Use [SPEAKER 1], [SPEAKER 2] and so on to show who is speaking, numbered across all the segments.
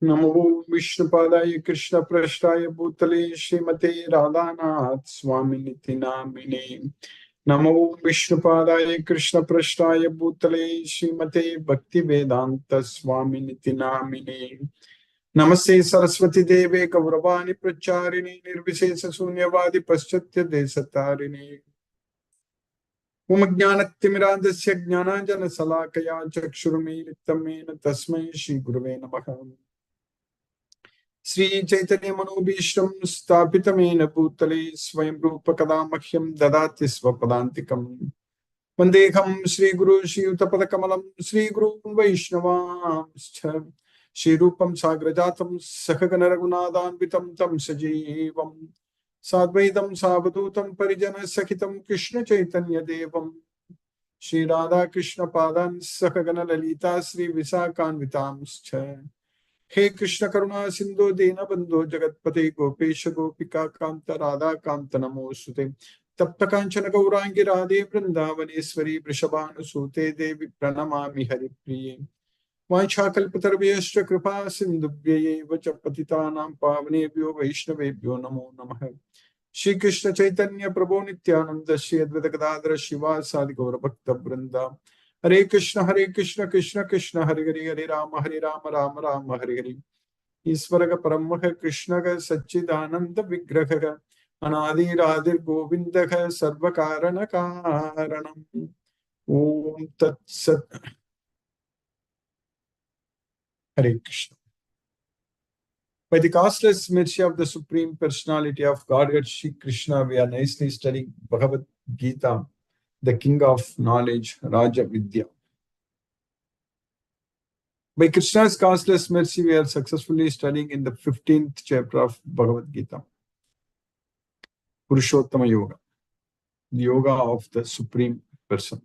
[SPEAKER 1] नमो विष्णुपादाय कृष्ण पृष्ठाय भूतले श्रीमते राधानाथ स्वामिनिति नामिने। नमो विष्णुपादाय कृष्ण पृष्ठाय भूतले श्रीमते भक्ति वेदांत स्वामिनिति नामिने। नमस्ते सरस्वती देवे गौरवाणी प्रचारिणे निर्विशेष शून्यवादी पश्चात्य देशतारिणे। ओम ज्ञानतिमिरान्धस्य ज्ञानाञ्जनशलाकया चक्षुरुन्मीलितं येन तस्मै श्रीगुरवे नमः। श्री चैतन्य मनोभीष्टं स्थापितमेन भूतले स्वयं रूप कदा मह्यं ददाति स्वपदान्तिकम्। वन्देऽहं श्रीगुरु श्रीयुतपदकमलं श्रीगुरून् वैष्णवांश्च श्रीरूपं साग्रजातं सहगण रघुनाथान्वितं तं सजीवं साद्वैतं सावधूतं परिजनसहितं कृष्ण चैतन्य देवं श्रीराधा कृष्ण पादान् सहगण ललिता श्री विशाखान्वितांश्च। हे कृष्ण करुणा सिंधु दीनबंधो जगत्पते गोपेश गोपिका कांत राधा कांत नमोस्तुते। तप्त कांचन गौरांगी राधे वृंदावनेश्वरी वृषभानुसूते देवी प्रणमामि हरिप्रिये। वाञ्छाकल्पतरुभ्यश्च कृपा सिन्धुभ्यैव च पतितानां पावनेभ्यो वैष्णवेभ्यो नमो नमः। श्री कृष्ण चैतन्य प्रभो नित्यानंद श्री अद्वैत गदाधर शिवासादि गौरभक्तवृंदा। हरे कृष्ण कृष्ण कृष्ण हरे हरे हरे राम राम राम हरे हरे। ईश्वर परम कृष्ण सच्चिदानंद विग्रह अनादिरादिर गोविंद सर्व कारण कारणम। ओम तत्सत। हरे Krishna. By the costless mercy of the Supreme Personality of Godhead, Shri Krishna, we are nicely studying Bhagavad Gita, the King of Knowledge, Raja Vidya. By Krishna's costless mercy, we are successfully studying in the 15th chapter of Bhagavad Gita, Purushottama Yoga, the yoga of the Supreme Person.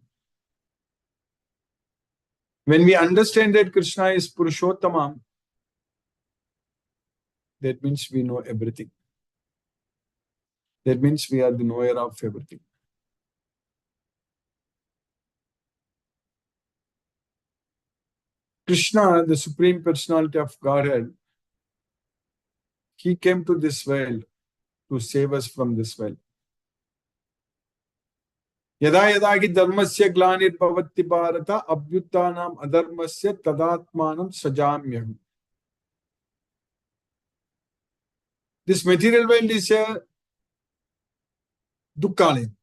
[SPEAKER 1] When we understand that Krishna is Purushottama, that means we know everything. That means we are the knower of everything. Krishna, the Supreme Personality of Godhead, he came to this world to save us from this world. Yada yada hi dharmasya glanirбhavati bharata abhyuttanam adharmasya tadatmanam sajamyaham. This material world is a dukkhalayam,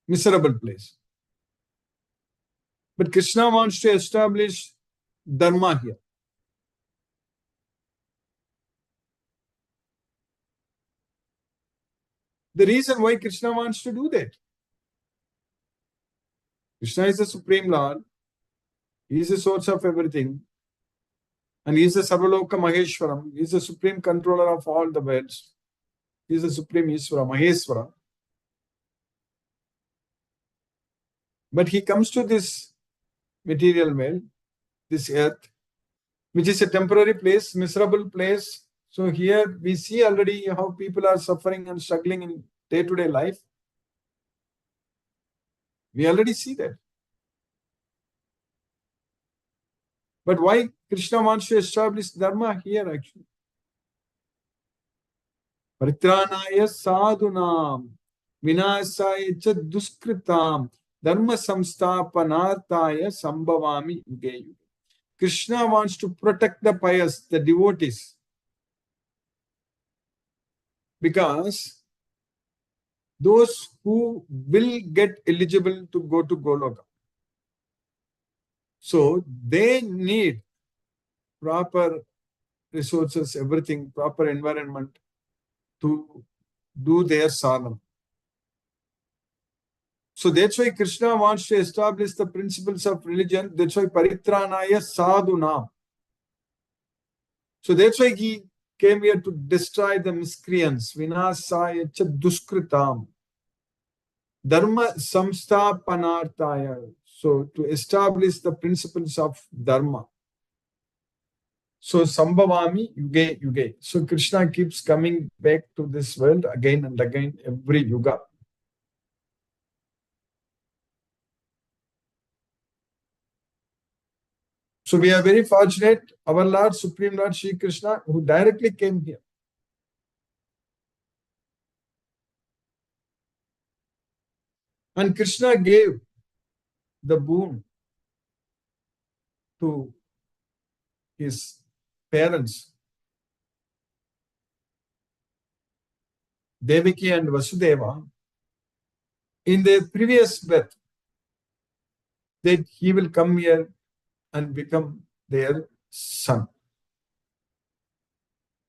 [SPEAKER 1] miserable place. But Krishna wants to establish dharma here. The reason why Krishna wants to do that, Krishna is the Supreme Lord, he is the source of everything, and he is the Sarvaloka Maheshwaram, he is the supreme controller of all the worlds, he is the Supreme Ishvara, Maheshwara. But he comes to this material world, this earth, which is a temporary place, miserable place. So here we see already how people are suffering and struggling in day-to-day life. We already see that. But why Krishna wants to establish dharma here actually? Paritranaya sadhunam vinasaya cha duskritam dharma samsthapanarthaya sambhavami yuge yuge. Krishna wants to protect the pious, the devotees, because those who will get eligible to go to Goloka, so they need proper resources, everything, proper environment to do their sadhana. So that's why Krishna wants to establish the principles of religion. That's why Paritranaya Sadhuna. So that's why he came here to destroy the miscreants. Vinasaya cha duskritam. Dharma samsthapanarthaya. So to establish the principles of dharma. So Sambhavami Yuge Yuge. So Krishna keeps coming back to this world again and again every yuga. So we are very fortunate, our Lord, Supreme Lord Shri Krishna, who directly came here. And Krishna gave the boon to his parents, Devaki and Vasudeva, in their previous birth, that he will come here and become their son.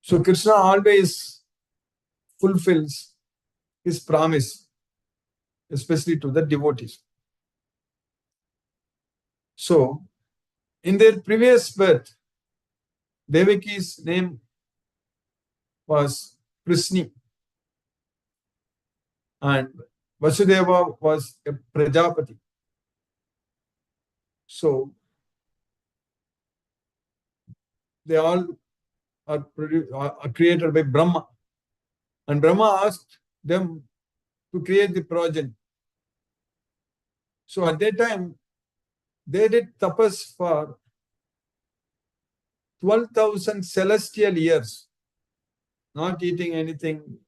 [SPEAKER 1] So Krishna always fulfills his promise, especially to the devotees. So, in their previous birth, Devaki's name was Krishni, and Vasudeva was a Prajapati. So, they all are created by Brahma. And Brahma asked them to create the progeny. So, at that time, they did tapas for 12,000 celestial years, not eating anything,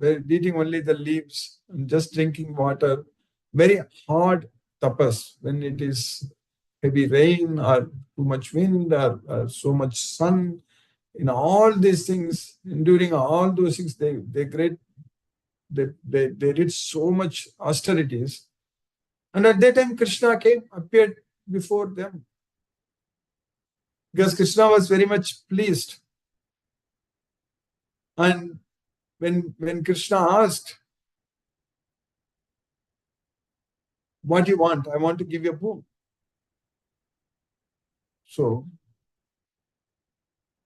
[SPEAKER 1] eating only the leaves and just drinking water. Very hard tapas when it is heavy rain or too much wind or so much sun. In all these things, enduring all those things, they did so much austerities. And at that time, Krishna appeared before them. Because Krishna was very much pleased. And when Krishna asked, what do you want? I want to give you a boon. So,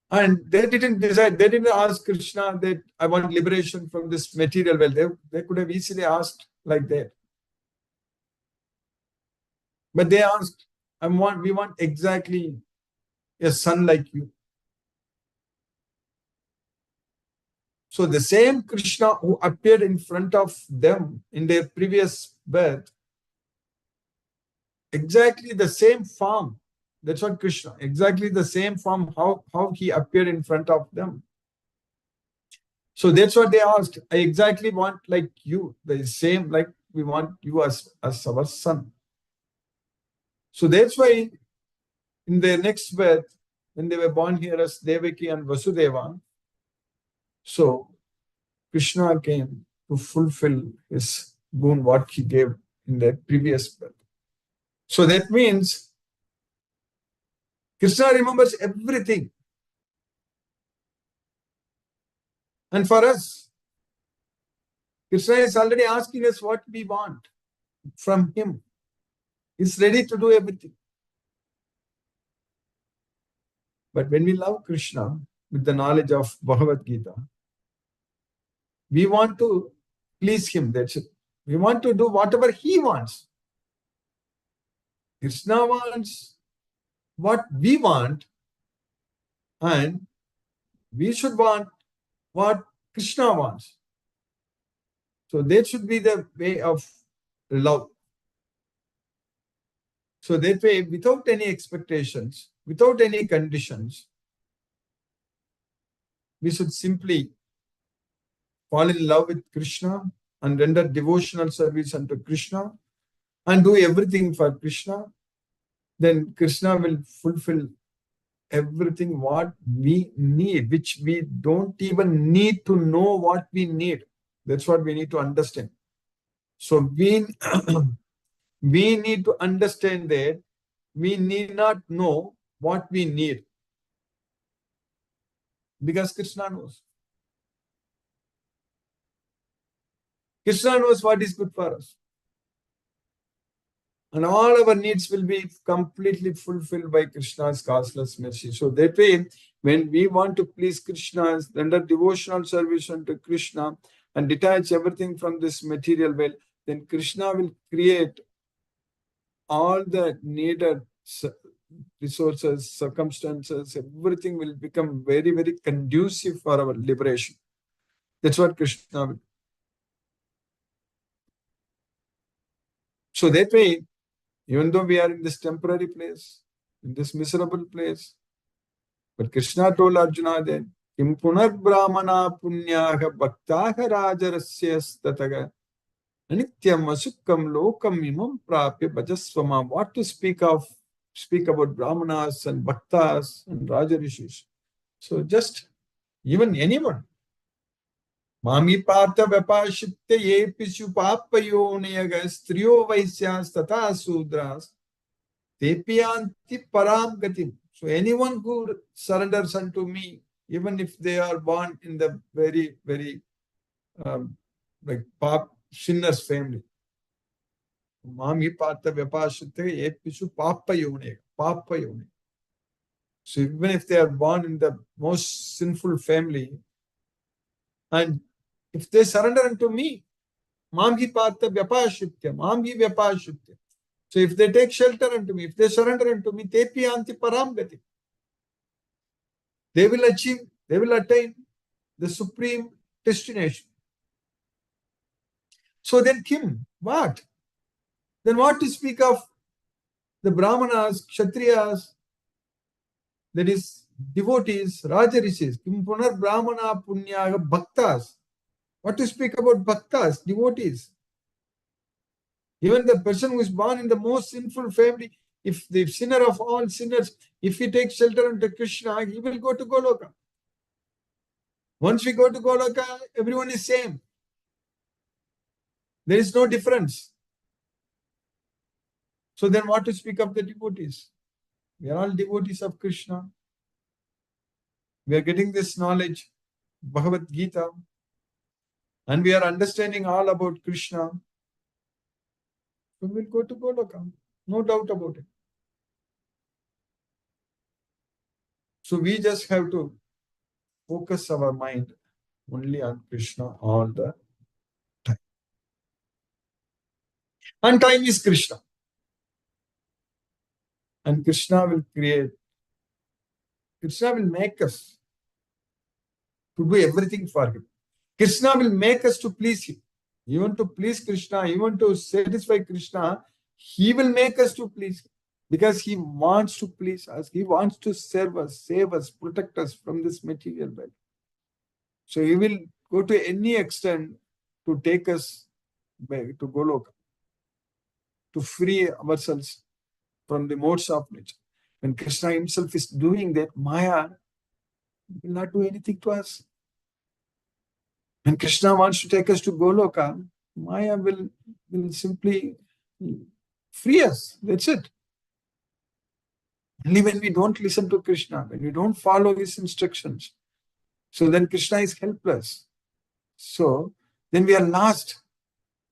[SPEAKER 1] and they didn't decide, they didn't ask Krishna that I want liberation from this material world. They could have easily asked like that. But they asked, we want exactly a son like you. So the same Krishna who appeared in front of them in their previous birth, exactly the same form. That's what Krishna, exactly the same form, how he appeared in front of them. So that's what they asked. I exactly want like you, the same, like we want you as our son. So that's why in their next birth, when they were born here as Devaki and Vasudeva, so Krishna came to fulfill his boon, what he gave in their previous birth. So that means Krishna remembers everything. And for us, Krishna is already asking us what we want from him. He's ready to do everything. But when we love Krishna with the knowledge of Bhagavad Gita, we want to please him. That's it. We want to do whatever he wants. Krishna wants what we want, and we should want what Krishna wants. So that should be the way of love. So that way, without any expectations, without any conditions, we should simply fall in love with Krishna and render devotional service unto Krishna and do everything for Krishna. Then Krishna will fulfill everything what we need, which we don't even need to know what we need. That's what we need to understand. So we need to understand that we need not know what we need, because Krishna knows. Krishna knows what is good for us. And all our needs will be completely fulfilled by Krishna's causeless mercy. So that way, when we want to please Krishna, render devotional service unto Krishna, and detach everything from this material world, then Krishna will create all the needed resources, circumstances, everything will become very, very conducive for our liberation. That's what Krishna will. So that way, even though we are in this temporary place, in this miserable place. But Krishna told Arjuna then, Kim punar brahmana punyaha bhaktaha rajarasya stataga anityam asukam lokam imam prapya bhajasvama. What to speak about brahmanas and bhaktas and rajarishis. So just even anyone. Mami partha vyapashitya yepishu papayoneyaga striyo vaisyas tata sudras tepiyanti param gatim. So anyone who surrenders unto me, even if they are born in the very, very like sinners family. Mami partha vyapashitya yepishu papayone. So even if they are born in the most sinful family, and if they surrender unto me, mamhi partha vyapashitya. So if they take shelter unto me, if they surrender unto me, tepiyanti param gati. They will attain the supreme destination. So then Kim, what? Then what to speak of the Brahmanas, Kshatriyas, that is devotees, Rajarishis, Kim punar Brahmana punyaga bhaktas. What to speak about bhaktas, devotees? Even the person who is born in the most sinful family, if the sinner of all sinners, if he takes shelter unto Krishna, he will go to Goloka. Once we go to Goloka, everyone is same. There is no difference. So then what to speak of the devotees? We are all devotees of Krishna. We are getting this knowledge, Bhagavad Gita, and we are understanding all about Krishna. So we will go to Goloka. No doubt about it. So we just have to focus our mind only on Krishna all the time. And time is Krishna. And Krishna will make us to do everything for him. Krishna will make us to please him. Even to please Krishna, even to satisfy Krishna, he will make us to please him. Because he wants to please us. He wants to serve us, save us, protect us from this material world. So he will go to any extent to take us back to Goloka, to free ourselves from the modes of nature. When Krishna himself is doing that, Maya will not do anything to us. When Krishna wants to take us to Goloka, Maya will simply free us. That's it. Only when we don't listen to Krishna, when we don't follow his instructions, so then Krishna is helpless. So then we are lost.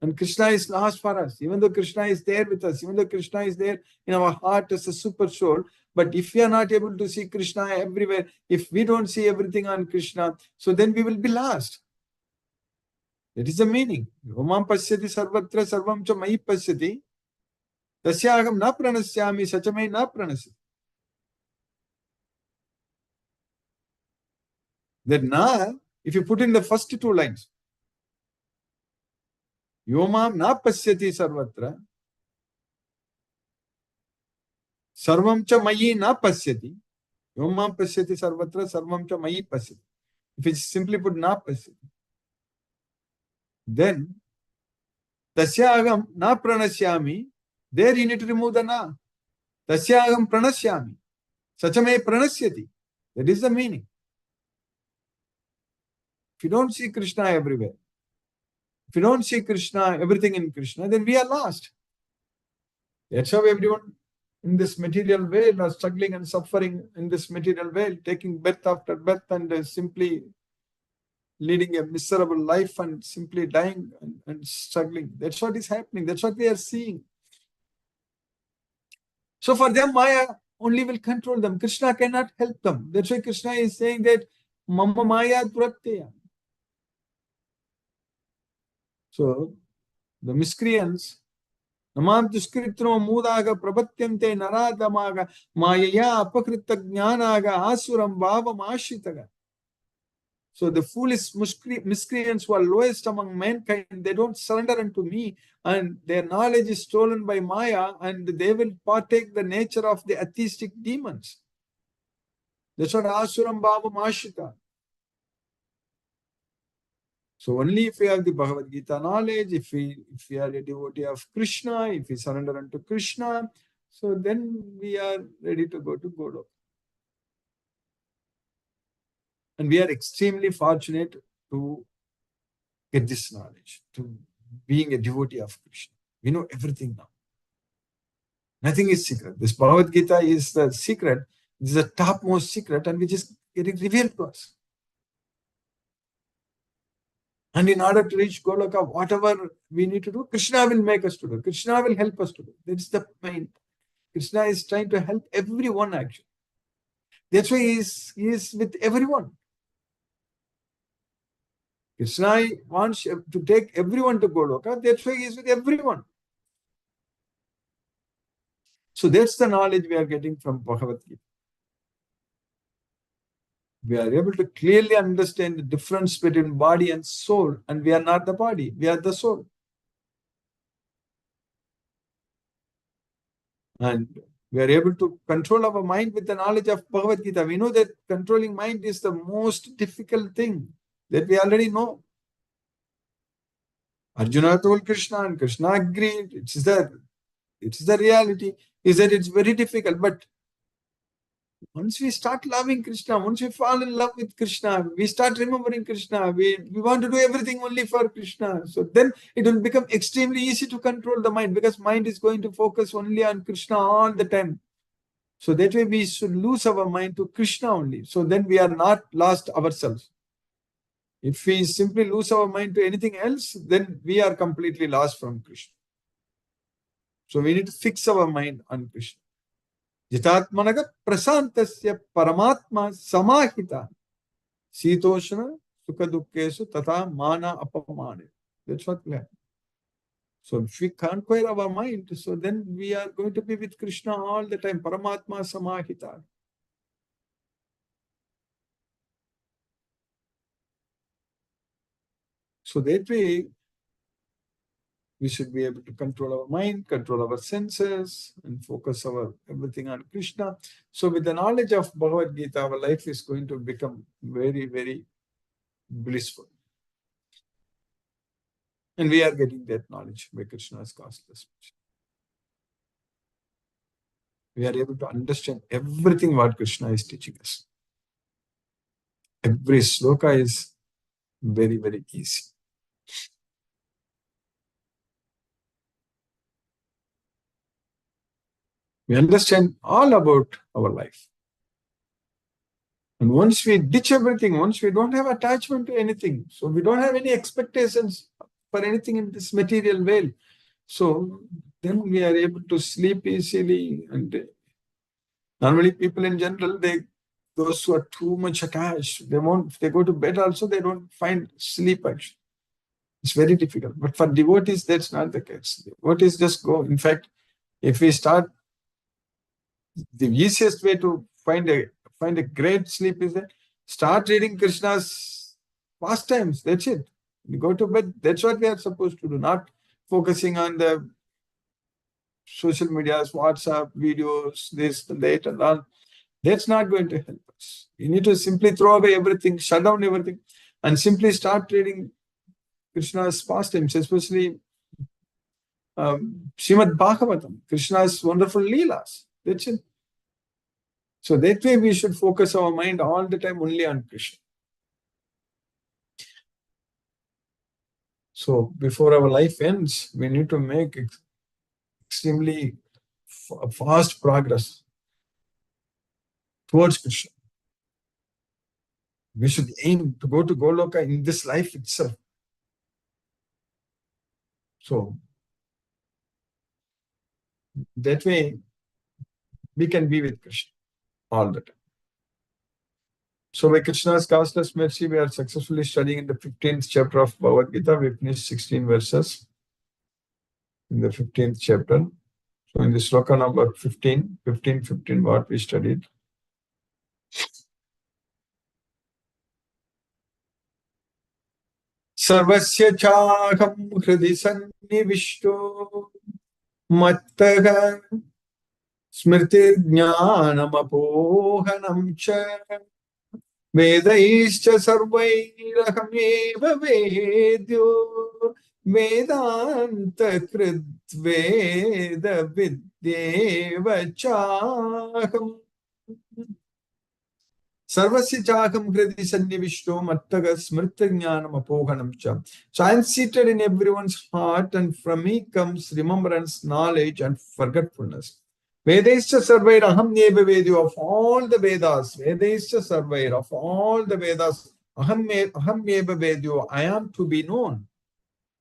[SPEAKER 1] And Krishna is lost for us. Even though Krishna is there with us, even though Krishna is there in our heart as a super soul, but if we are not able to see Krishna everywhere, if we don't see everything on Krishna, so then we will be lost. That is the meaning. Omam pasyati sarvatra sarvam cha mayi pasyati tasyaham na pranasyami sachamai na pranasya. That na, if you put in the first two lines, Yomam na pasyati sarvatra sarvam cha mayi na pasyati. Yomam pasyati sarvatra sarvam cha mayi pasyati. If you simply put na pasyati, then tasyagam na pranasyami, there you need to remove the na. Tasyagam pranasyami. Sachame pranasyati. That is the meaning. If you don't see Krishna everywhere, if you don't see Krishna, everything in Krishna, then we are lost. That's how everyone in this material world are struggling and suffering in this material world, taking birth after birth and simply leading a miserable life and simply dying and struggling. That's what is happening. That's what we are seeing. So for them, Maya only will control them. Krishna cannot help them. That's why Krishna is saying that Mama Maya Duratteya. So the miscreants, Namam Duskritno Mudaga Prabatyante Naradamaga Mayaya Apakrita Jnanaga Asuram Bhavam Ashitaga. So the foolish miscreants who are lowest among mankind, they don't surrender unto me, and their knowledge is stolen by Maya, and they will partake the nature of the atheistic demons. That's what Asuram Baba Mashita. So only if we have the Bhagavad Gita knowledge, if we are a devotee of Krishna, if we surrender unto Krishna, so then we are ready to go to Goloka. And we are extremely fortunate to get this knowledge, to being a devotee of Krishna. We know everything now. Nothing is secret. This Bhagavad Gita is the secret. This is the topmost secret, and which is getting revealed to us. And in order to reach Goloka, whatever we need to do, Krishna will make us to do. Krishna will help us to do. That's the point. Krishna is trying to help everyone actually. That's why he is with everyone. Krishna wants to take everyone to Goloka. That's why he is with everyone. So that's the knowledge we are getting from Bhagavad Gita. We are able to clearly understand the difference between body and soul, and we are not the body, we are the soul. And we are able to control our mind with the knowledge of Bhagavad Gita. We know that controlling mind is the most difficult thing that we already know. Arjuna told Krishna, and Krishna agreed. It's the reality, is that it's very difficult. But once we start loving Krishna, once we fall in love with Krishna, we start remembering Krishna, we want to do everything only for Krishna. So then it will become extremely easy to control the mind, because mind is going to focus only on Krishna all the time. So that way we should lose our mind to Krishna only. So then we are not lost ourselves. If we simply lose our mind to anything else, then we are completely lost from Krishna. So we need to fix our mind on Krishna. Jitatmanaga prasantasya paramatma samahita sitoshana sukadukkesu tata mana apamane. That's what we have. So if we conquer our mind, so then we are going to be with Krishna all the time. Paramatma samahita. So that way, we should be able to control our mind, control our senses, and focus our everything on Krishna. So with the knowledge of Bhagavad Gita, our life is going to become very, very blissful. And we are getting that knowledge by Krishna's costless mercy. We are able to understand everything what Krishna is teaching us. Every sloka is very, very easy. We understand all about our life. And once we ditch everything, once we don't have attachment to anything, so we don't have any expectations for anything in this material world, so then we are able to sleep easily. And normally people in general, those who are too much attached, if they go to bed also, they don't find sleep actually. It's very difficult. But for devotees, that's not the case. Devotees just go. In fact, if we start, the easiest way to find a great sleep is that start reading Krishna's pastimes. That's it. You go to bed. That's what we are supposed to do. Not focusing on the social medias, WhatsApp, videos, this and that and all. That's not going to help us. You need to simply throw away everything, shut down everything, and simply start reading Krishna's pastimes, especially Srimad Bhagavatam, Krishna's wonderful leelas. That's it. So that way we should focus our mind all the time only on Krishna. So before our life ends, we need to make extremely fast progress towards Krishna. We should aim to go to Goloka in this life itself. So that way we can be with Krishna all the time. So by Krishna's costless mercy, we are successfully studying in the 15th chapter of Bhagavad Gita. We finished 16 verses in the 15th chapter. So in the sloka number 15, what we studied. Sarvasya chaham hridi sannivishto mattah smriti jnanam apohanam cha Vedaischa sarvairaham eva vedyo Vedanta krit veda vidyeva chaham Sarvasya chakam kriti sannivishto mattaga smrta jnanam apohanam cha. So I am seated in everyone's heart, and from me comes remembrance, knowledge, and forgetfulness. Vedaischa sarvair aham neva vedyo, of all the Vedas. Vedaischa sarvair, of all the Vedas. Aham neva vedyo, I am to be known.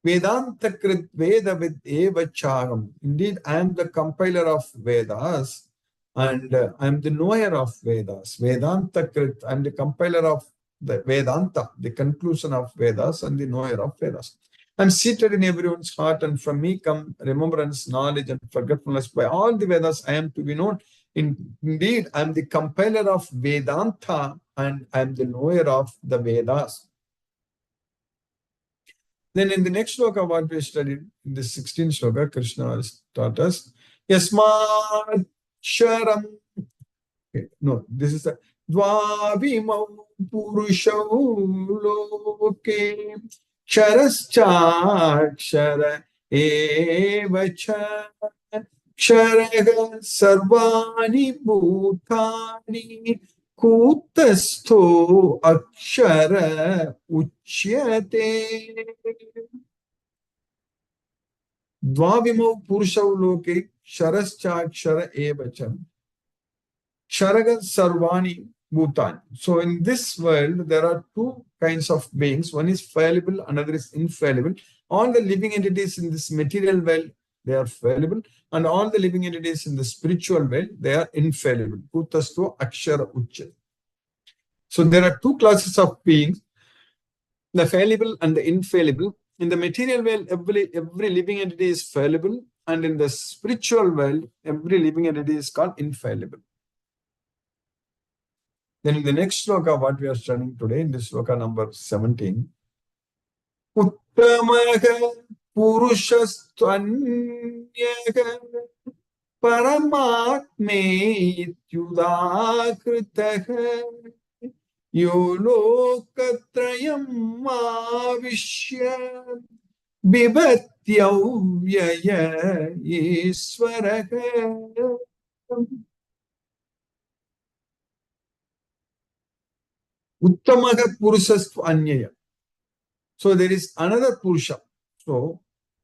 [SPEAKER 1] Vedanta krit veda vid eva chagam. Indeed, I am the compiler of Vedas and I am the knower of Vedas. Vedanta krit, I am the compiler of the Vedanta, the conclusion of Vedas and the knower of Vedas. I am seated in everyone's heart, and from me come remembrance, knowledge, and forgetfulness. By all the Vedas, I am to be known. Indeed, I am the compiler of Vedanta and I am the knower of the Vedas. Then in the next sloka, what we studied, in the 16th sloka, Krishna has taught us, Yasmat Sharam. Okay, no, this is the Dvavimau Purushau Loke Kshara Evacha Ksharaga Sarvani Bhutani Kutastho Akshara Uchyate Dvavimau Purushau Loke Kshara Evacha Sharaga Sarvani Bhutan. So in this world, there are two kinds of beings. One is fallible, another is infallible. All the living entities in this material world, they are fallible. And all the living entities in the spiritual world, they are infallible. Kutastu Akshara Ucha. So there are two classes of beings, the fallible and the infallible. In the material world, every living entity is fallible. And in the spiritual world, every living entity is called infallible. Then in the next sloka, what we are studying today, in this sloka number 17, Uttamaha Purushastvanyaha Paramatme Ityudakritaha Yolokatrayam Avishya Bibatyauvyaya Isvaraha. Uttamaha Purushastva Anyaya. So there is another Purusha. So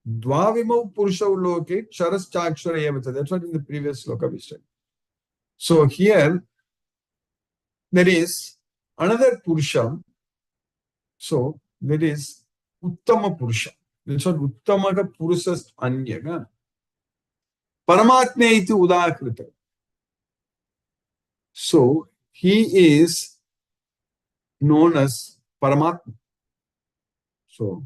[SPEAKER 1] Dvavimau Purusha Uloke Ksharas Chakshara Evata. That's what in the previous sloka we said. So here there is another Purusha. So there is Uttama Purusha. That's what Uttamaha Purushastva Anyaya. Paramatme iti Udakrita. So he is known as Paramatma. So,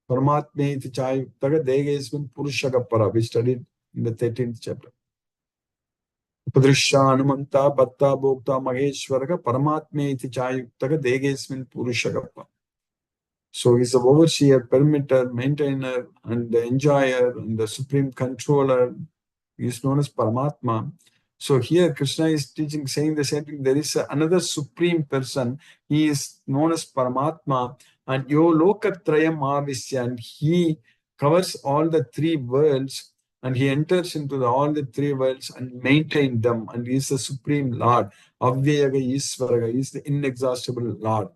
[SPEAKER 1] Paramatme iti chayuktaga degesmin purushaga para. We studied in the 13th chapter. Upadrishya Anumanta Bhatta Bhokta Maheshwaraga Paramatme iti chayuktaga degesmin purushaga para. So, he's the overseer, permitter, maintainer, and the enjoyer, and the supreme controller. He is known as Paramatma. So here Krishna is teaching, saying the same thing. There is another supreme person. He is known as Paramatma. And Yo Lokatrayam Avisya. And he covers all the three worlds. And he enters into all the three worlds and maintains them. And he is the supreme Lord. Avyayaga Isvaraga. He is the inexhaustible Lord.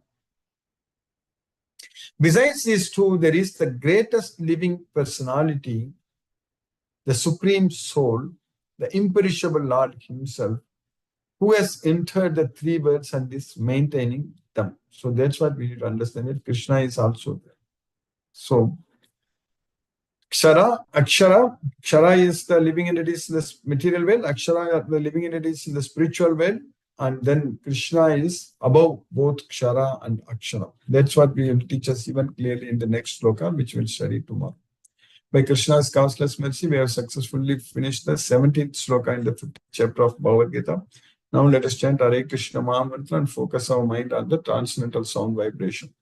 [SPEAKER 1] Besides these two, there is the greatest living personality, the supreme soul, the imperishable Lord himself, who has entered the three worlds and is maintaining them. So that's what we need to understand, that Krishna is also there. So Kshara is the living entities in the material world, Akshara are the living entities in the spiritual world, and then Krishna is above both Kshara and Akshara. That's what we will teach us even clearly in the next sloka, which we'll study tomorrow. By Krishna's causeless mercy, we have successfully finished the 17th sloka in the 5th chapter of Bhagavad Gita. Now let us chant Hare Krishna Mahamantra and focus our mind on the transcendental sound vibration.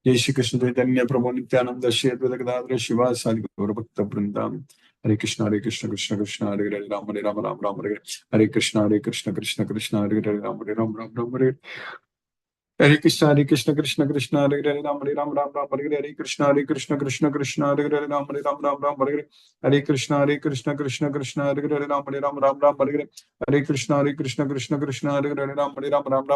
[SPEAKER 1] जय श्री कृष्ण चैतन्य प्रभु नित्यानंद श्री अद्वैत गदाधर शिवासादि गौर भक्त वृंदावन। हरे कृष्ण कृष्ण कृष्ण हरे राम राम राम राम हरे कृष्ण कृष्ण कृष्ण हरे राम राम राम हरे हरे कृष्ण कृष्ण हरे राम राम हरे कृष्ण कृष्ण कृष्ण हरे राम राम हरे कृष्ण कृष्ण हरे राम हरे कृष्ण कृष्ण हरे राम हरे कृष्ण कृष्ण हरे राम हरे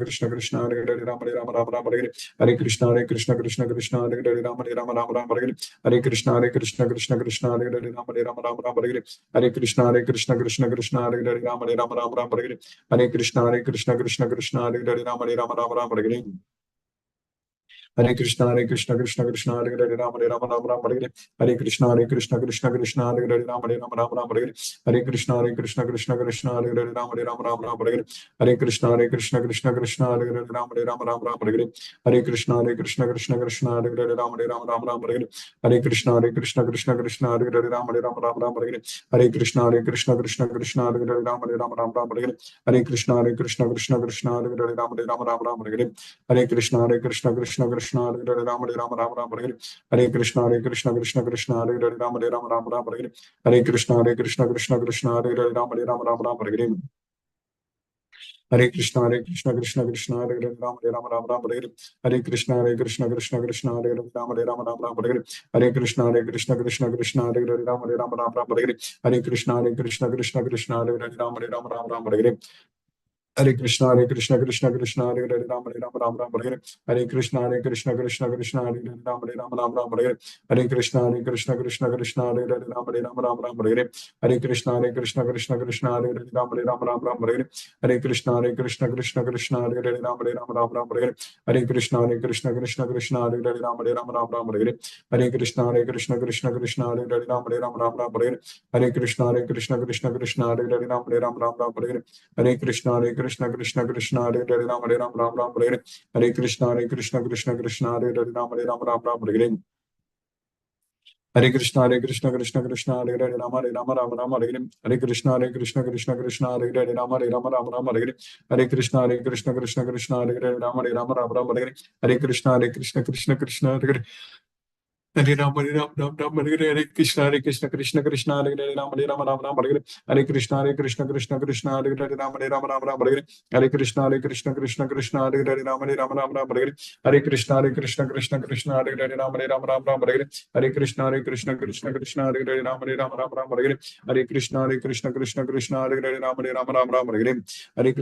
[SPEAKER 1] कृष्ण कृष्ण हरे राम हरे हरे कृष्ण राम हरे कृष्ण कृष्ण हरे राम हरे कृष्ण हरे राम हरे कृष्ण हरे राम हरे कृष्ण कृष्ण हरे हरे कृष्ण हरे राम हरे कृष्ण कृष्ण हरे हरे कृष्ण हरे कृष्ण हरे हरे कृष्ण हरे हरे हरे कृष्ण कृष्ण हरे Ram Hare Hare Krishna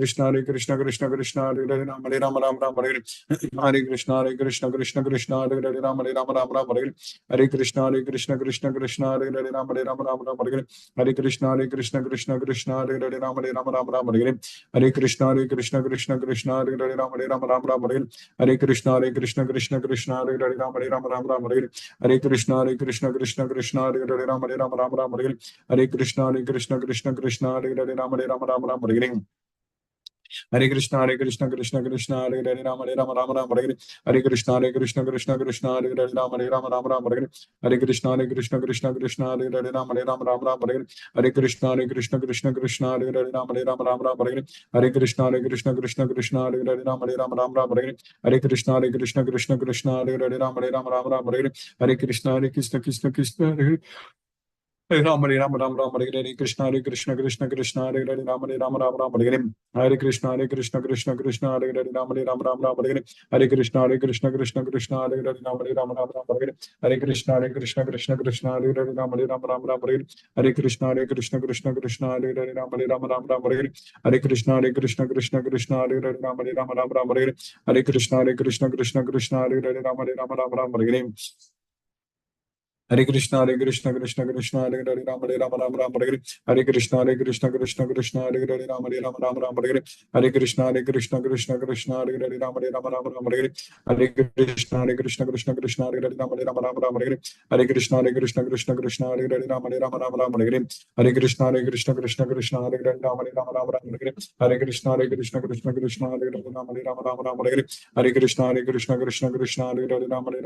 [SPEAKER 1] Ram Hare Hare Krishna Hare Hare Krishna Ram Hare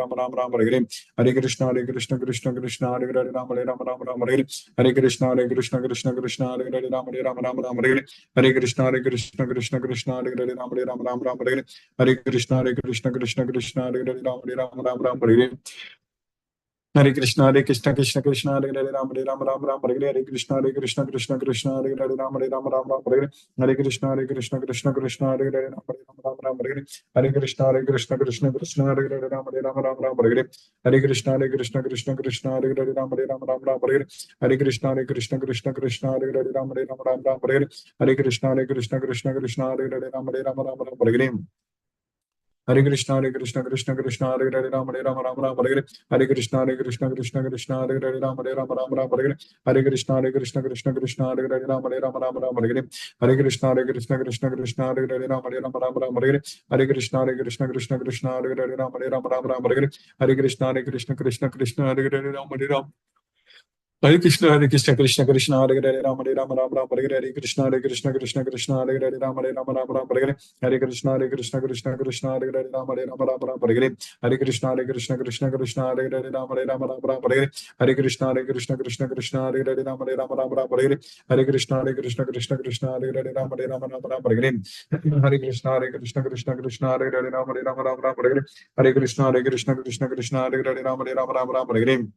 [SPEAKER 1] Hare Krishna Krishna Krishna Hare Hare Rama Hare Rama Rama Rama Hare Hare Krishna Hare Krishna Krishna Krishna Hare Hare Rama Hare Rama Rama Rama Hare Hare Krishna Hare Krishna Krishna Krishna Hare Hare Rama Hare Rama Rama Rama Hare Hare Krishna Hare Krishna Krishna Krishna Hare Hare Rama Hare Rama Rama Rama Hare Hare Krishna Krishna Krishna Hare Hare Rama Hare Rama Rama Rama Hare Hare Krishna Krishna Krishna Krishna Hare Hare Rama Hare Rama Rama Rama Hare Hare Krishna Krishna Krishna Krishna Hare Hare Rama Hare Rama Rama Rama Hare Hare Krishna Krishna Krishna Krishna Hare Hare Rama Hare Rama Rama Rama Hare Hare Krishna Krishna Krishna Krishna Hare Hare Rama Hare Rama Rama Rama Hare Hare Krishna Krishna Krishna Krishna Hare Hare Rama Hare Rama Rama Rama Hare Hare Krishna Krishna Krishna Krishna Hare Hare Rama Hare Rama Rama Rama Hare Hare Krishna Krishna Krishna Hare Hare Rama Hare Rama Rama Rama Hare Hare Krishna Krishna Krishna Krishna Hare Hare Rama Hare Rama Rama Rama Hare Hare Krishna Krishna Krishna Krishna Hare Hare Rama Hare Rama Rama Rama Hare Hare Krishna Krishna Krishna Krishna Hare Hare Rama Hare Rama Rama Rama Hare Hare Krishna Krishna Krishna Krishna Hare Hare Rama Hare Rama Rama Rama Hare Hare Krishna Krishna Krishna Krishna Hare Hare Rama Hare Rama Hare Krishna Krishna Krishna Hare Hare Rama Hare Rama Rama Rama Hare Hare Krishna Krishna Krishna Hare Hare Rama Hare Rama Rama Rama Hare Hare Krishna Krishna Krishna Hare Hare Rama Hare Rama Rama Rama Hare Hare Krishna Krishna Krishna Hare Hare Rama Hare Rama Rama Rama Hare Hare Krishna Krishna Krishna Hare Hare Rama Hare Rama Rama Rama Hare Hare Krishna Krishna Krishna Hare Hare Rama Hare Rama Rama Rama Hare Hare Krishna Krishna Krishna Hare Hare Rama Hare Rama Rama Rama Hare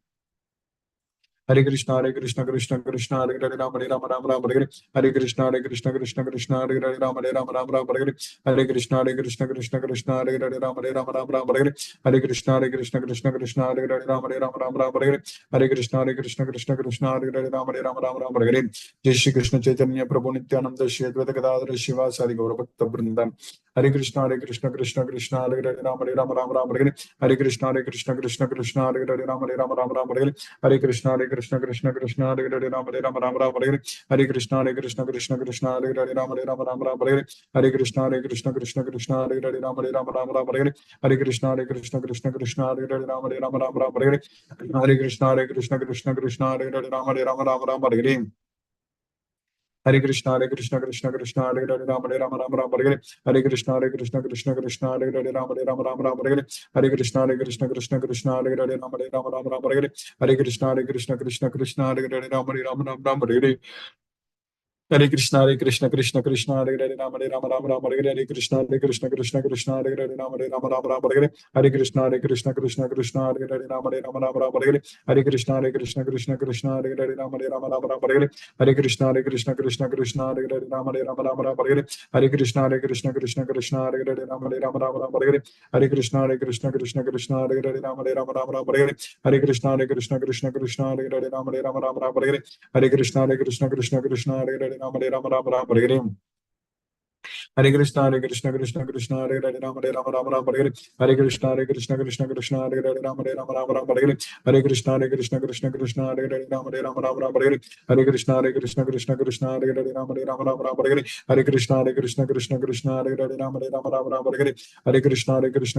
[SPEAKER 1] Hare Krishna Krishna Krishna Hare Hare Rama Hare Rama Rama Rama Hare Hare Krishna Krishna Krishna Hare Hare Rama Hare Rama Rama Rama Hare Hare Krishna Krishna Krishna Hare Hare Rama Hare Rama Rama Rama Hare Hare Krishna Krishna Krishna Hare Hare Rama Hare Rama Rama Rama Hare Hare Krishna Krishna Krishna Hare Hare Rama Hare Rama Rama Rama Hare Hare Krishna Krishna Krishna Hare Hare Rama Hare Rama Rama Rama Hare Jai Shri Krishna Chaitanya Prabhu Nityananda Shri Advaita Gadadhara Shiva Sari Gaura Bhakta Vrindan Hare Krishna Krishna Krishna Hare Hare Rama Hare Rama Rama Rama Hare Hare Krishna Krishna Hare Hare Rama Hare Rama Rama Rama Hare Hare Krishna Krishna Hare Hare Rama Hare Rama Rama Rama Hare Hare Krishna Krishna Hare Hare Rama Hare Rama Rama Rama Hare Hare Krishna Krishna Hare Hare Rama Hare Rama Rama Rama Hare Hare Krishna Krishna Hare Hare Rama Hare Rama Rama Rama Hare Hare Krishna Krishna Hare Hare Rama Hare Rama Rama Rama Hare Hare Krishna Krishna Hare Hare Rama Hare Rama Rama Rama Hare Hare Krishna Krishna Hare Hare Rama Hare Rama Rama Rama Hare Hare Krishna Krishna Hare Hare Rama Hare Rama Rama Rama Hare Hare Krishna Krishna Hare Hare Rama Hare Rama Rama Rama Hare Hare Krishna Hare Hare Rama Hare Rama Rama Rama Hare Krishna Krishna Hare Hare Rama Hare Rama Rama Rama Hare Krishna Krishna Hare Hare Rama Hare Rama Rama Rama Hare Krishna Krishna Hare Hare Rama Hare Rama Rama Rama Hare Krishna Krishna Hare Hare Rama Hare Rama Rama Rama Hare Krishna Krishna Hare Hare Rama Hare Rama Rama Rama Hare Krishna Krishna Hare Hare Rama Hare Rama Rama Rama Hare Krishna Krishna Hare Hare Rama Hare Rama Rama Rama Hare Krishna Krishna Hare Hare Rama Hare Rama Rama Rama Hare Hare Krishna Krishna Hare Hare Rama Hare Rama Rama Rama Hare Hare Krishna Krishna Hare Hare Rama Hare Rama Rama Rama Hare Hare Krishna Krishna Hare Hare Rama Hare Rama Rama Rama Hare Hare Krishna Krishna Hare Hare Rama Hare Rama Rama Rama Hare Hare Krishna Krishna Hare Hare Rama Hare Rama Rama Rama Hare Hare Krishna Krishna Hare Hare Rama Hare Rama Rama Rama Hare Hare Krishna Krishna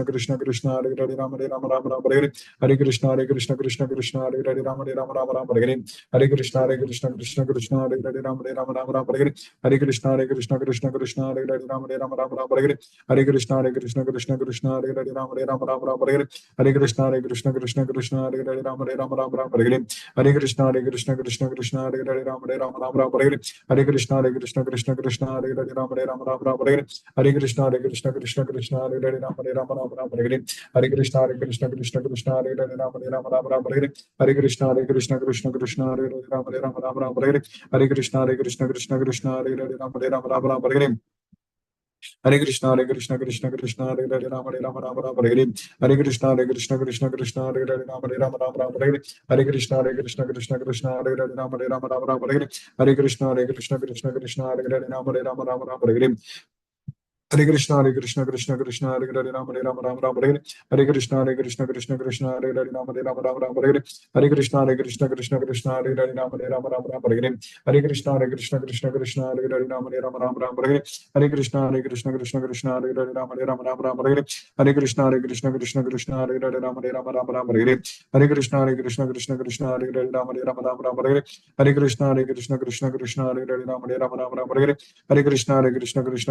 [SPEAKER 1] Hare Hare Rama Hare Rama Rama Rama Hare Hare Krishna Krishna Hare Hare Rama Hare Rama Rama Rama Hare Hare Krishna Krishna Hare Hare Rama Hare Rama Rama Rama Hare Hare Krishna Krishna Hare Hare Rama Hare Rama Rama Rama Hare Hare Krishna Krishna Hare Hare Rama Hare Rama Rama Rama Hare Hare Krishna Krishna Hare Hare Rama Hare Rama Rama Rama Hare Hare Krishna Krishna Hare Hare Rama Hare Rama Rama Rama Hare Hare Krishna Krishna Hare Hare Rama Hare Rama Rama Rama Hare Hare Krishna Krishna Hare Hare Rama Hare Rama Rama Rama Hare Hare Krishna Krishna Hare Hare Rama Hare Rama Rama Rama Hare Hare Krishna Krishna Hare Hare Rama Hare Rama Rama Rama Hare Hare Krishna Hare Hare Rama Hare Rama Rama Rama Hare Hare Krishna Krishna Hare Hare Rama Hare Rama Rama Rama Hare Hare Krishna Krishna Hare Hare Rama Hare Rama Rama Rama Hare Hare Krishna Krishna Hare Hare Rama Hare Rama Rama Rama Hare Hare Krishna Hare Hare Rama Hare Rama Rama Rama Hare Hare Krishna Krishna Hare Hare Rama Hare Rama Rama Rama Hare Hare Krishna Krishna Hare Hare Rama Hare Rama Rama Rama Hare Hare Krishna Krishna Hare Hare Rama Hare Rama Rama Rama Hare Hare Krishna Krishna Hare Hare Rama Hare Rama Rama Rama Hare Hare Krishna Krishna Hare Hare Rama Hare Rama Rama Rama Hare Hare Krishna Krishna Hare Hare Rama Hare Rama Rama Rama Hare Hare Krishna Krishna Hare Hare Rama Hare Rama Rama Rama Hare Hare Krishna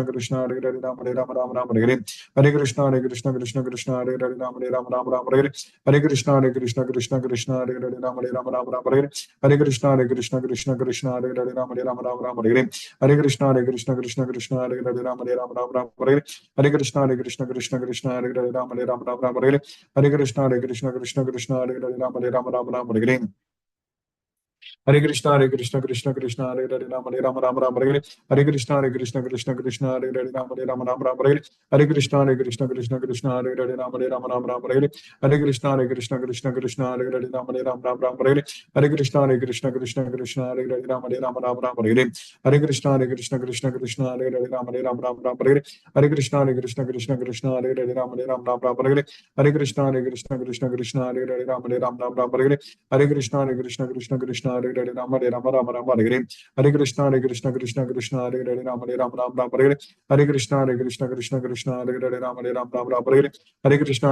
[SPEAKER 1] Krishna Hare Hare Ram Hare Ram Ram Ram Hare Hare Hare Krishna Krishna Krishna Hare Hare Ram Hare Ram Ram Ram Hare Hare Hare Krishna Krishna Krishna Hare Hare Ram Hare Ram Ram Ram Hare Hare Hare Krishna Krishna Krishna Hare Hare Ram Hare Ram Ram Ram Hare Hare Hare Krishna Krishna Krishna Hare Hare Ram Hare Ram Ram Ram Hare Hare Hare Krishna Krishna Krishna Hare Hare Ram Hare Ram Ram Ram Hare Hare Hare Krishna Krishna Krishna Hare Hare Ram Hare Ram Ram Ram Hare Hare Hare Krishna Krishna Hare Hare Ram Hare Ram Ram Ram Hare Hare Hare Krishna Krishna Krishna Hare Hare Ram Hare Ram Ram Ram Hare Hare Hare Krishna Krishna Krishna Hare Hare Ram Hare Ram Ram Ram Hare Hare Hare Krishna Krishna Krishna Hare Hare Ram Hare Ram Ram Ram Hare Hare Hare Krishna Krishna Krishna Hare Hare Ram Hare Ram Ram Ram Hare Hare Hare Krishna Krishna Krishna Hare Hare Ram Hare Ram Ram Ram Hare Hare Hare Krishna Krishna Krishna Hare Hare Ram Hare Ram Ram Ram Hare Hare Hare Krishna Krishna Hare Hare Ram Hare Ram Ram Ram Hare Hare Hare Krishna Krishna Hare Hare Ram Hare Ram Ram Ram Hare Hare Hare Krishna Krishna Hare Hare Ram Hare Ram Ram Ram Hare Hare Hare Krishna Krishna Hare Hare Ram Hare Ram Ram Ram Hare Hare Hare Krishna Krishna Hare Hare Ram Hare Ram Ram Ram Hare Hare Hare Krishna Krishna Hare Hare Ram Hare Ram Ram Ram Hare Hare Hare Krishna Krishna Hare Hare Ram Hare Ram Ram Ram Hare Hare Hare Krishna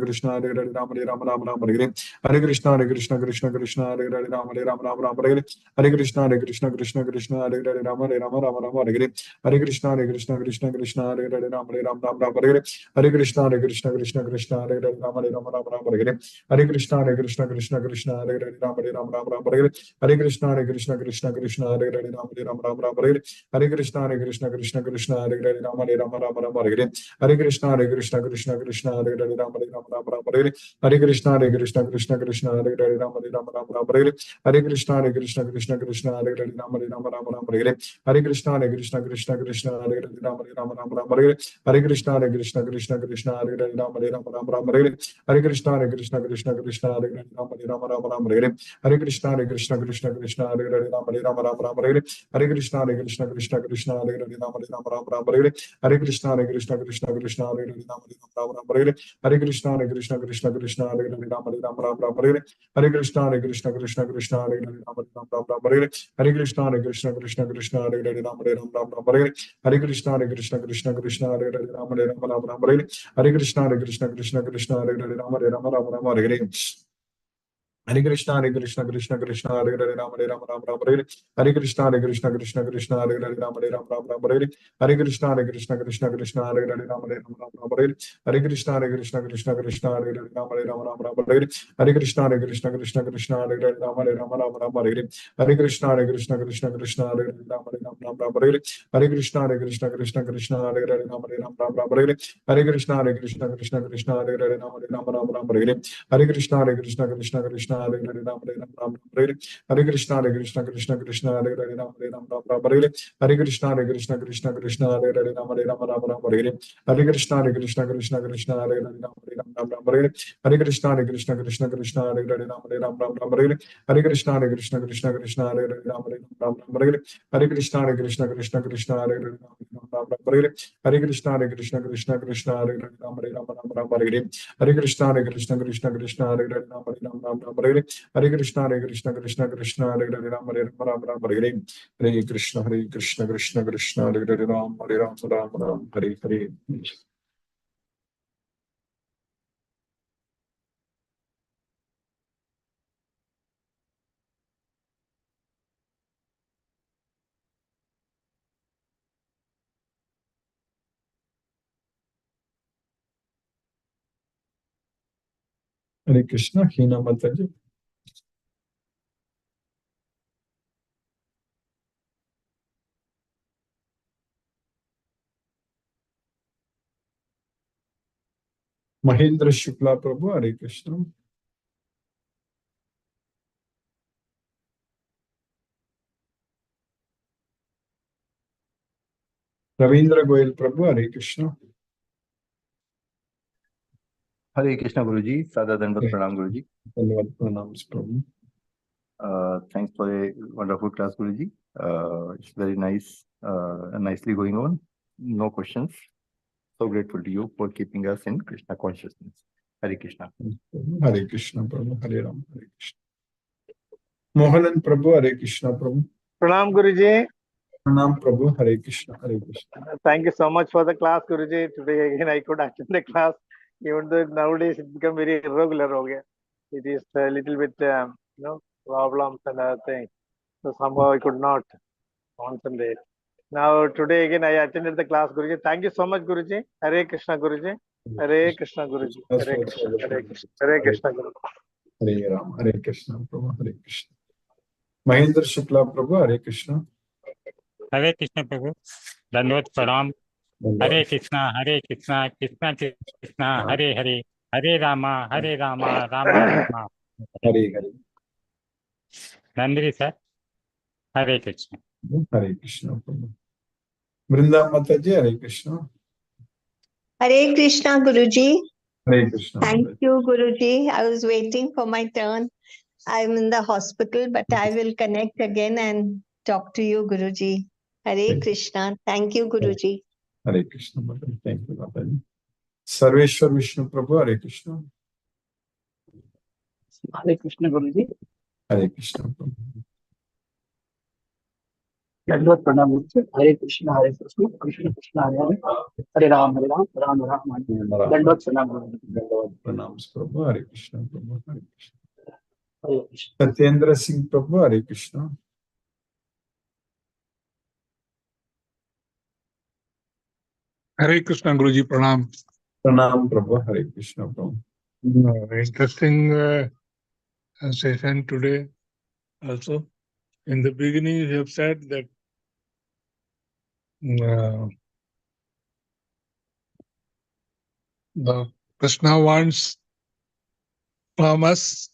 [SPEAKER 1] Krishna Hare Hare Ram Hare Ram Ram Ram Hare Hare Hare Krishna Krishna Hare Hare Ram Hare Ram Ram Ram Hare Hare Hare Krishna Krishna Hare Hare Ram Hare Ram Ram Ram Hare Hare Hare Krishna Krishna Hare Hare Ram Hare Ram Ram Ram Hare Hare Hare Krishna Krishna Hare Hare Ram Hare Ram Ram Ram Hare Hare Hare Krishna Krishna Hare Hare Ram Hare Ram Ram Ram Hare Hare Hare Krishna Krishna Hare Hare Ram Hare Ram Ram Ram Hare Hare Hare Krishna Krishna Hare Hare Ram Hare Ram Ram Ram Hare Hare Hare Krishna Krishna Hare Hare Ram Hare Ram Ram Ram Hare Hare Hare Krishna Krishna Hare Hare Ram Hare Ram Ram Ram Hare Hare Hare Krishna Krishna Hare Hare Ram Hare Ram Ram Ram Hare Hare Hare Krishna Krishna Hare Hare Ram Hare Ram Ram Ram Hare Hare Hare Krishna Krishna Hare Hare Ram Hare Ram Ram Ram Hare Hare Hare Krishna Krishna Hare Hare Ram Hare Ram Ram Hare Hare Hare Krishna Krishna Hare Hare Ram Hare Ram Ram Hare Hare Hare Krishna Krishna Hare Hare Ram Hare Ram Ram Hare Hare Hare Krishna Krishna Hare Hare Ram Hare Ram Ram Hare Hare Hare Krishna Krishna Hare Hare Ram Hare Ram Ram Hare Hare Hare Krishna Krishna Hare Hare Ram Hare Ram Ram Hare Hare Hare Krishna Krishna Hare Hare Ram Hare Ram Ram Ram Hare Hare Hare Krishna Krishna Hare Hare Ram Hare Ram Ram Ram Hare Hare Hare Krishna Krishna Hare Hare Ram Hare Ram Ram Ram Hare Hare Hare Krishna Krishna Hare Hare Ram Hare Ram Ram Ram Hare Hare Hare Krishna Krishna Hare Hare Ram Hare Ram Ram Ram Hare Hare Hare Krishna Krishna Hare Hare Ram Hare Ram Ram Ram Hare Hare Hare Krishna Krishna Hare Hare Ram Hare Ram Ram Ram Hare Hare Hare Krishna Krishna Hare Hare Ram Hare Ram Ram Ram Hare Hare Hare Krishna Hare Hare Ram Hare Ram Ram Hare Hare Hare Krishna Krishna Hare Hare Ram Hare Ram Ram Hare Hare Hare Krishna Krishna Hare Hare Ram Hare Ram Ram Hare Hare Hare Krishna Krishna Hare Hare Ram Hare Ram Ram Hare Hare Hare Krishna Krishna Hare Hare Ram Hare Ram Ram Hare Hare Hare Krishna Krishna Hare Hare Ram Hare Ram Ram Hare Hare Hare Krishna Krishna Hare Hare Ram Hare Ram Ram Hare Hare Hare Krishna Krishna Hare Hare Ram Hare Ram Hare Hare Hare Krishna Krishna Hare Hare Ram Hare Ram Hare Hare Hare Krishna Krishna Hare Hare Ram Hare Ram Hare Hare Hare Krishna Krishna Hare Hare Ram Hare Ram Hare Hare Hare Krishna Hina Mataji Mahendra Shukla Prabhu Hare Krishna Ravindra Goyal Prabhu Hare Krishna
[SPEAKER 2] Hare Krishna Guruji, Sada Dandavat Pranam Guruji.
[SPEAKER 1] Dandavat Pranam Prabhu.
[SPEAKER 2] Thanks for a wonderful class, Guruji. It's very nice, nicely going on. No questions. So grateful to you for keeping us in Krishna consciousness. Hare Krishna.
[SPEAKER 1] Hare Krishna Prabhu, Hare Ram, Hare Krishna. Mohanan Prabhu, Hare Krishna Prabhu.
[SPEAKER 3] Pranam Guruji.
[SPEAKER 1] Pranam Prabhu, Hare Krishna, Hare Krishna.
[SPEAKER 3] Thank you so much for the class, Guruji. Today again I could attend the class, even though nowadays it become very irregular. Okay? It is a little bit, problems and other things. So somehow I could not concentrate. Now today again I attended the class, Guruji. Thank you so much, Guruji. Hare Krishna, Guruji. Hare Krishna, Guruji. Hare Krishna, Hare Krishna, Hare Krishna, Guruji.
[SPEAKER 1] Hare Ram, Hare Krishna, Prabhu, Hare Krishna. Mahendra Shukla, Prabhu, Hare Krishna.
[SPEAKER 4] हरे कृष्ण प्रभु दंडवत प्रणाम Hare Krishna Krishna Krishna Hare Hare Hare Rama Rama Rama
[SPEAKER 1] Hare Hare.
[SPEAKER 4] नंदरी sir Hare Krishna
[SPEAKER 1] Hare Krishna, Prabhu. Vrinda Mataji, Hare Krishna.
[SPEAKER 5] Hare Krishna, Guruji.
[SPEAKER 1] Hare Krishna.
[SPEAKER 5] Thank you, Guruji. I was waiting for my turn. I'm in the hospital, but I will connect again and talk to you, Guruji. Hare Krishna. Thank you, Guruji.
[SPEAKER 1] Hare Krishna, Mataji. Thank you, Mataji. Sarveshwar Vishnu Prabhu, Hare Krishna.
[SPEAKER 6] Hare Krishna Guruji.
[SPEAKER 1] Hare Krishna, Prabhu.
[SPEAKER 6] Dandavad Pranam Guruji. Hare Krishna, Krishna Krishna, Hare Hare. Hare Ram, Ram Ram, Hare Hare. Dandavad Pranam Guruji.
[SPEAKER 1] Dandavad Pranams, Prabhu. Hare Krishna, Prabhu. Hare Krishna.
[SPEAKER 6] Hare Krishna.
[SPEAKER 1] Satyendra Singh Prabhu, Hare Krishna.
[SPEAKER 7] Hare Krishna Guruji, Pranam.
[SPEAKER 1] Pranam Prabhu, Hare Krishna, Prabhu.
[SPEAKER 7] Interesting session today also. In the beginning, you have said that the Krishna wants from us,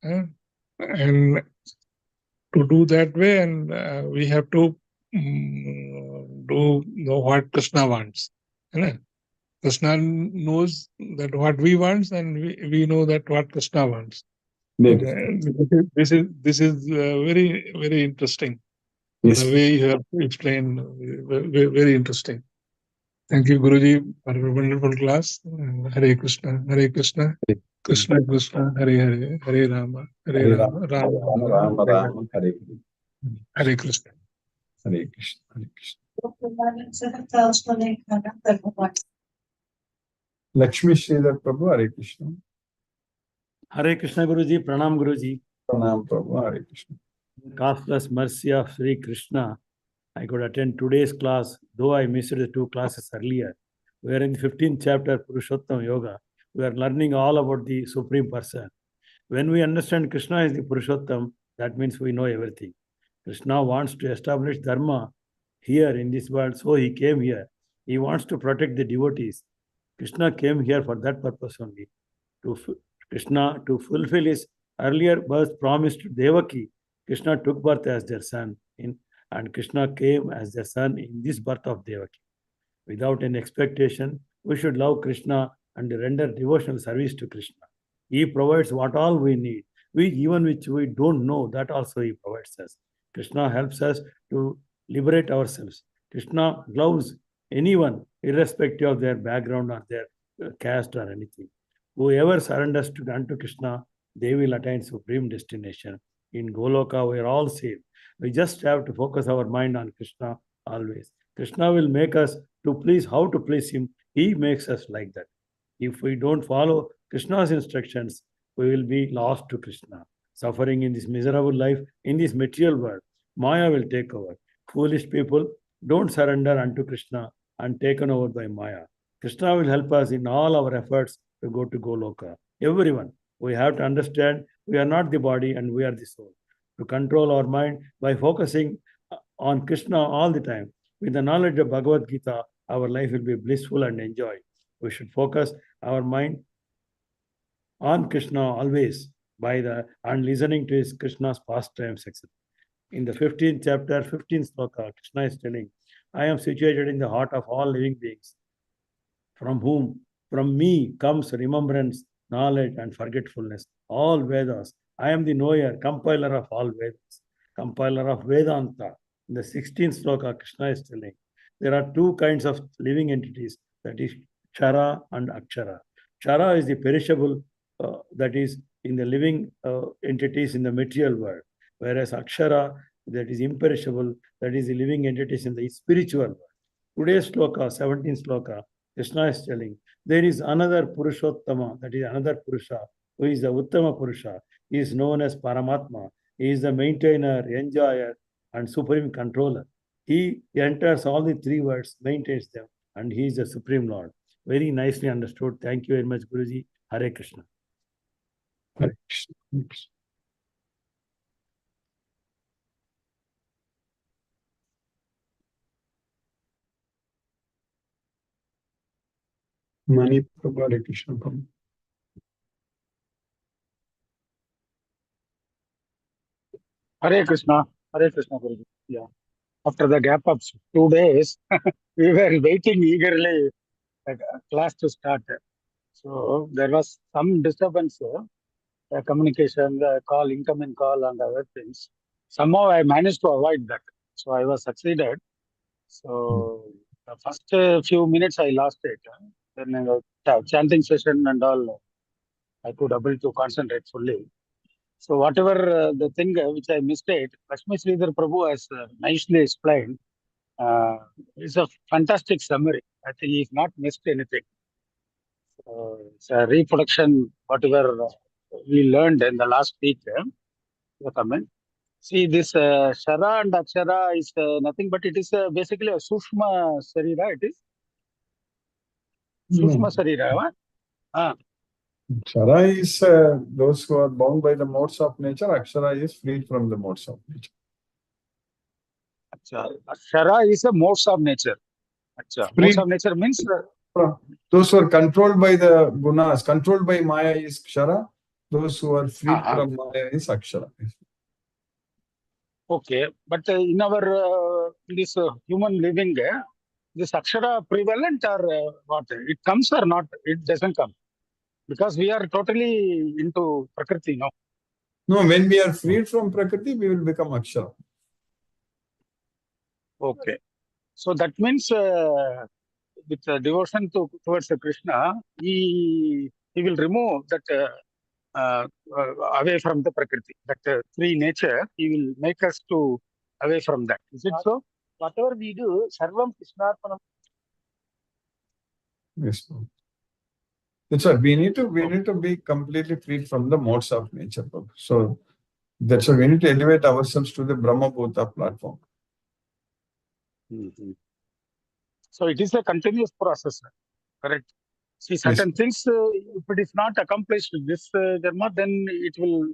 [SPEAKER 7] and to do that way, and we have to do know what Krishna wants. Krishna knows that what we want, and we know that what Krishna wants. This is very, very interesting.
[SPEAKER 1] Yes.
[SPEAKER 7] The way you have explained, very interesting. Thank you, Guruji, for a wonderful class. Hare Krishna, Hare Krishna, Krishna Krishna, Hare Hare, Hare Rama, Hare Rama, Rama
[SPEAKER 1] Rama,
[SPEAKER 7] Hare
[SPEAKER 1] Rama, Hare Hare.
[SPEAKER 7] Hare Krishna.
[SPEAKER 1] Hare Krishna, Hare Krishna. Lakshmi Sridhar Prabhu, Hare Krishna.
[SPEAKER 8] Hare Krishna Guruji, Pranam Guruji.
[SPEAKER 1] Pranam Prabhu, Hare Krishna.
[SPEAKER 8] Costless mercy of Sri Krishna, I could attend today's class, though I missed the two classes earlier. We are in the 15th chapter, Purushottam Yoga. We are learning all about the Supreme Person. When we understand Krishna is the Purushottam, that means we know everything. Krishna wants to establish Dharma here in this world, so he came here. He wants to protect the devotees. Krishna came here for that purpose only. Krishna, to fulfill his earlier birth promise to Devaki, Krishna took birth as their son, and Krishna came as their son in this birth of Devaki. Without any expectation, we should love Krishna and render devotional service to Krishna. He provides what all we need. Even which we don't know, that also he provides us. Krishna helps us to liberate ourselves. Krishna loves anyone, irrespective of their background or their caste or anything. Whoever surrenders unto Krishna, they will attain supreme destination. In Goloka, we are all saved. We just have to focus our mind on Krishna always. Krishna will make us to please, how to please him. He makes us like that. If we don't follow Krishna's instructions, we will be lost to Krishna. Suffering in this miserable life, in this material world, Maya will take over. Foolish people don't surrender unto Krishna and taken over by Maya. Krishna will help us in all our efforts to go to Goloka. Everyone, we have to understand we are not the body and we are the soul. To control our mind by focusing on Krishna all the time. With the knowledge of Bhagavad Gita, our life will be blissful and enjoy. We should focus our mind on Krishna always and listening to his Krishna's pastimes, etc. In the 15th chapter, 15th sloka, Krishna is telling, I am situated in the heart of all living beings, from me comes remembrance, knowledge, and forgetfulness. All Vedas. I am the knower, compiler of all Vedas, compiler of Vedanta. In the 16th sloka, Krishna is telling, there are two kinds of living entities, that is Kshara and Akshara. Kshara is the perishable, that is in the living entities in the material world, whereas Akshara, that is imperishable, that is the living entities in the spiritual world. Today's sloka, 17th sloka, Krishna is telling, there is another Purushottama, that is another Purusha, who is the Uttama Purusha. He is known as Paramatma. He is the maintainer, enjoyer, and supreme controller. He enters all the three words, maintains them, and he is the Supreme Lord. Very nicely understood. Thank you very much, Guruji. Hare Krishna.
[SPEAKER 1] Hare Krishna. Mani Prabhu, Hare Krishna. Prabhu.
[SPEAKER 9] Hare Krishna, Guruji. Yeah. After the gap of 2 days, we were waiting eagerly class to start. So there was some disturbance, communication, the call, incoming call, and other things. Somehow I managed to avoid that. So I was succeeded. So the first few minutes I lost it. Then chanting session and all, I could able to concentrate fully. So whatever the thing which I missed it, Lakshmi Sridhar Prabhu has nicely explained. It's a fantastic summary. I think he's not missed anything. It's a reproduction, whatever we learned in the last week. The comment. See, this Shara and Akshara is nothing but it is basically a Sushma Sarira. It is Sushma Sarira. What?
[SPEAKER 1] Akshara is those who are bound by the modes of nature. Akshara is freed from the modes of nature.
[SPEAKER 9] Akshara is a modes of nature. Modes of nature means
[SPEAKER 1] those who are controlled by the gunas, controlled by Maya is Kshara. Those who are freed from Maya is Akshara.
[SPEAKER 9] okay, but in our this human living, this Akshara prevalent or what? It comes or not? It doesn't come because we are totally into Prakriti, no?
[SPEAKER 1] No, when we are freed from Prakriti, we will become Akshara.
[SPEAKER 9] Okay, so that means with devotion towards Krishna, he will remove that away from the Prakriti, that free nature. He will make us to away from that. Is it so? Whatever we do, Sarvam Krishnarpanam.
[SPEAKER 1] Yes. That's why we need to be completely freed from the modes of nature. So that's why we need to elevate ourselves to the Brahma Bhuta platform.
[SPEAKER 9] So it is a continuous process, correct? See, certain things, if it is not accomplished this dharma, then it will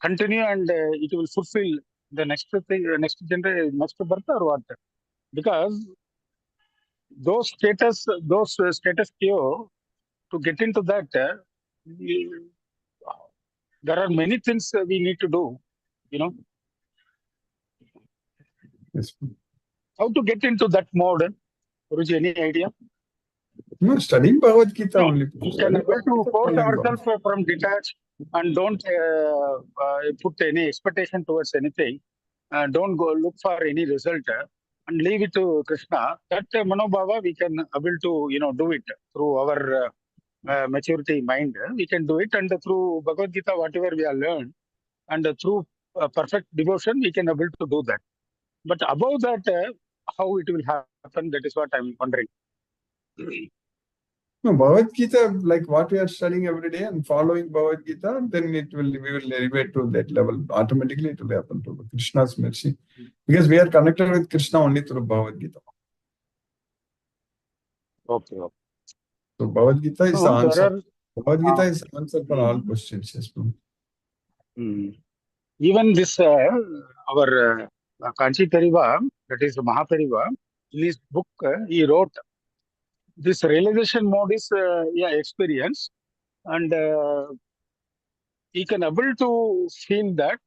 [SPEAKER 9] continue and it will fulfill the next thing, next generation, next birth or what? Because those status quo, to get into that, there are many things we need to do, you know.
[SPEAKER 1] Yes.
[SPEAKER 9] How to get into that mode? Guruji, any idea?
[SPEAKER 1] No, studying Bhagavad Gita only.
[SPEAKER 9] We can able to force ourselves from detached and don't put any expectation towards anything. Don't go look for any result and leave it to Krishna. That Manobhava we can able to do it through our maturity mind. We can do it, and through Bhagavad Gita whatever we have learned, and through perfect devotion we can able to do that. But above that, how it will happen? That is what I am wondering.
[SPEAKER 1] No, Bhagavad Gita, like what we are studying every day and following Bhagavad Gita, then we will elevate to that level. Automatically it will happen to Krishna's mercy. Because we are connected with Krishna only through Bhagavad Gita.
[SPEAKER 9] Okay.
[SPEAKER 1] So Bhagavad Gita is the answer. Bhagavad Gita is the answer for all questions. Yes,
[SPEAKER 9] even this, our Kanchi Periva, that is Mahaperiva, in his book, he wrote, this realization mode is experience, and he can able to feel that,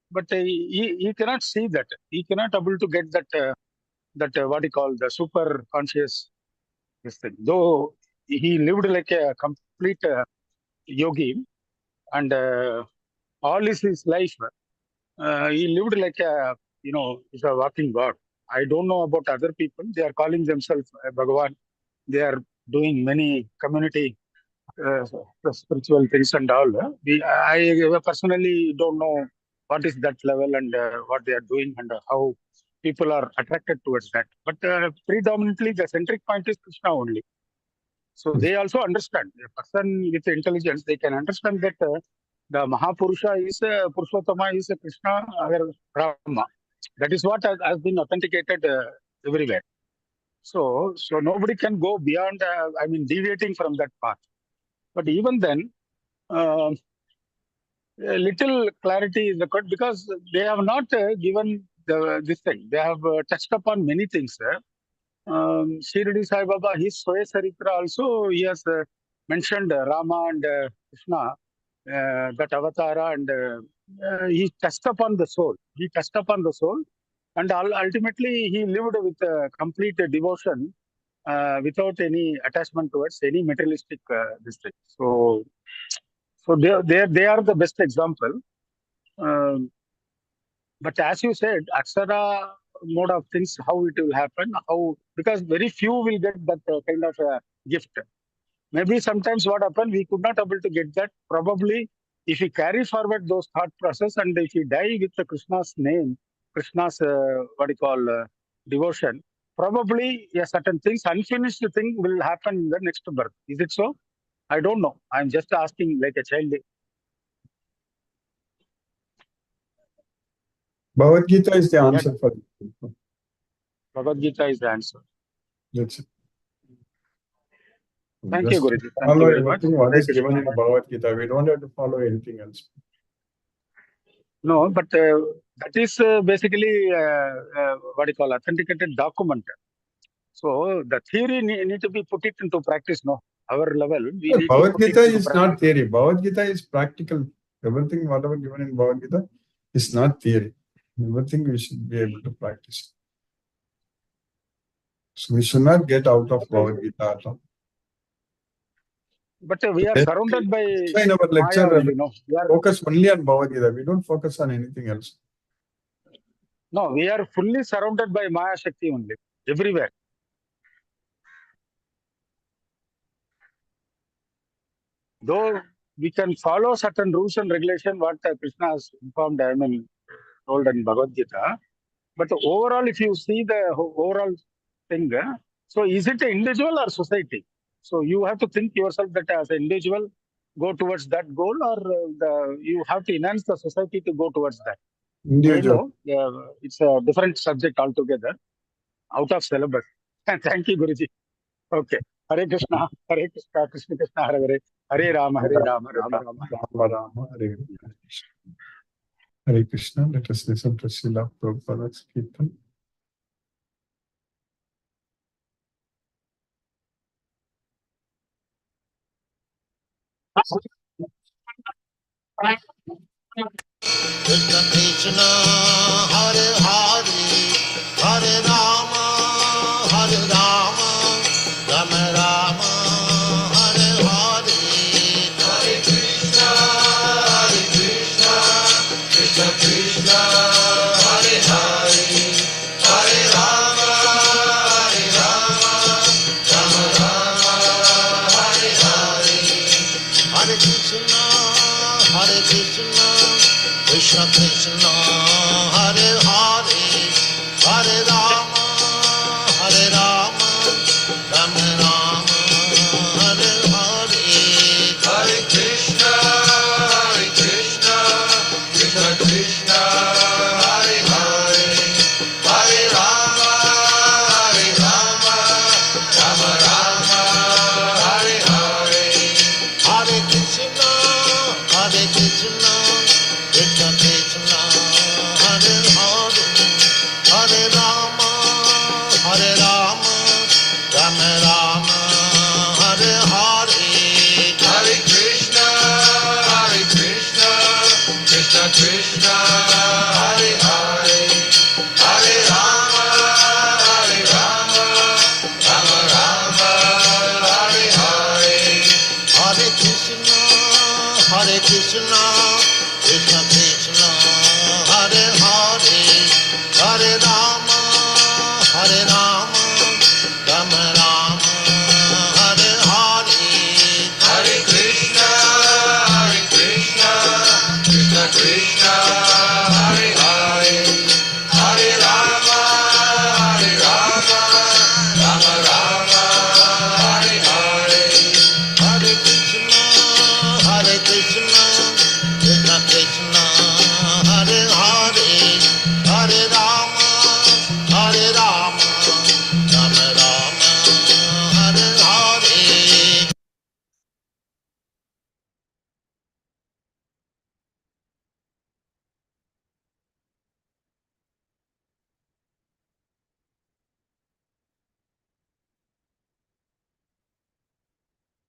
[SPEAKER 9] but he cannot see that. He cannot able to get that what he call the super conscious this thing. Though he lived like a complete yogi, and all his life he lived like a is a walking God. I don't know about other people. They are calling themselves Bhagavan. They are doing many community spiritual things and all. I personally don't know what is that level and what they are doing and how people are attracted towards that. But predominantly the centric point is Krishna only. So they also understand. A person with intelligence, they can understand that the Mahapurusha is Purushottama is Krishna or Rama. That is what has been authenticated everywhere. So nobody can go beyond, deviating from that path. But even then, a little clarity is required because they have not given this thing. They have touched upon many things. Shirdi Sai Baba, his Soya Saritra also, he has mentioned Rama and Krishna, that avatara, and he touched upon the soul. He touched upon the soul, and ultimately he lived with complete devotion, without any attachment towards any materialistic this thing. So they are the best example. But as you said, Aksara mode of things, how it will happen, because very few will get that kind of gift. Maybe sometimes what happened, we could not able to get that. Probably, if we carry forward those thought process, and if we die with the Krishna's name, Krishna's devotion, probably certain things, unfinished thing will happen in the next birth. Is it so? I don't know. I'm just asking like a child.
[SPEAKER 1] Bhagavad Gita is the answer for it.
[SPEAKER 9] Bhagavad Gita is the answer.
[SPEAKER 1] That's it.
[SPEAKER 9] Thank
[SPEAKER 1] Just
[SPEAKER 9] you, Guruji. Thank
[SPEAKER 1] follow
[SPEAKER 9] you very much.
[SPEAKER 1] everything what
[SPEAKER 9] Hare
[SPEAKER 1] is given in
[SPEAKER 9] Krishna.
[SPEAKER 1] Bhagavad Gita. We don't have to follow anything else.
[SPEAKER 9] No, but that is basically authenticated document. So the theory need to be put it into practice. No, our level we need to
[SPEAKER 1] Bhagavad
[SPEAKER 9] put it
[SPEAKER 1] Gita
[SPEAKER 9] into
[SPEAKER 1] is
[SPEAKER 9] practice.
[SPEAKER 1] not theory. Bhagavad Gita is practical. Everything whatever given in Bhagavad Gita is not theory. Everything we should be able to practice. So we should not get out of Bhagavad Gita at all.
[SPEAKER 9] But we are surrounded by
[SPEAKER 1] in our lecture,
[SPEAKER 9] Maya only, no? We are,
[SPEAKER 1] focus only on Bhagavad Gita. We don't focus on anything else.
[SPEAKER 9] no, we are fully surrounded by Maya Shakti only, everywhere. Though we can follow certain rules and regulation, what Krishna has informed, told in Bhagavad Gita. But overall, if you see the overall thing, so is it an individual or society? So you have to think yourself that as an individual, go towards that goal, or you have to enhance the society to go towards that.
[SPEAKER 1] Individual.
[SPEAKER 9] I know it's a different subject altogether, out of syllabus. Thank you, Guruji. Okay. Hare Krishna, Hare Krishna, Krishna Krishna, Hare Hare, Hare Rama, Hare Rama, Rama Rama.
[SPEAKER 1] Rama, Hare Krishna. Hare Krishna. Let us listen to Srila Prabhupada's Kirtan.
[SPEAKER 10] Krishna Krishna, Hare Hare, Hare Rama, Hare Rama, Rama Rama, Hare Hare, Hare Krishna, Krishna Krishna, Hare Hare, Hare Rama, Rama Rama, Hare Hare, Hare Krishna, Krishna Krishna, Hare Hare, Hare Rama, Rama Rama, Hare Hare, Hare Krishna, Krishna Krishna, Hare Hare, Hare Rama, Rama Rama, Hare Hare, Hare Krishna, Krishna Krishna, Hare Hare, Hare Rama, Rama Rama, Hare Hare, Hare Krishna, Krishna Krishna, Hare Hare, Hare Rama, Rama Rama, Hare Hare, Hare Krishna, Krishna Krishna.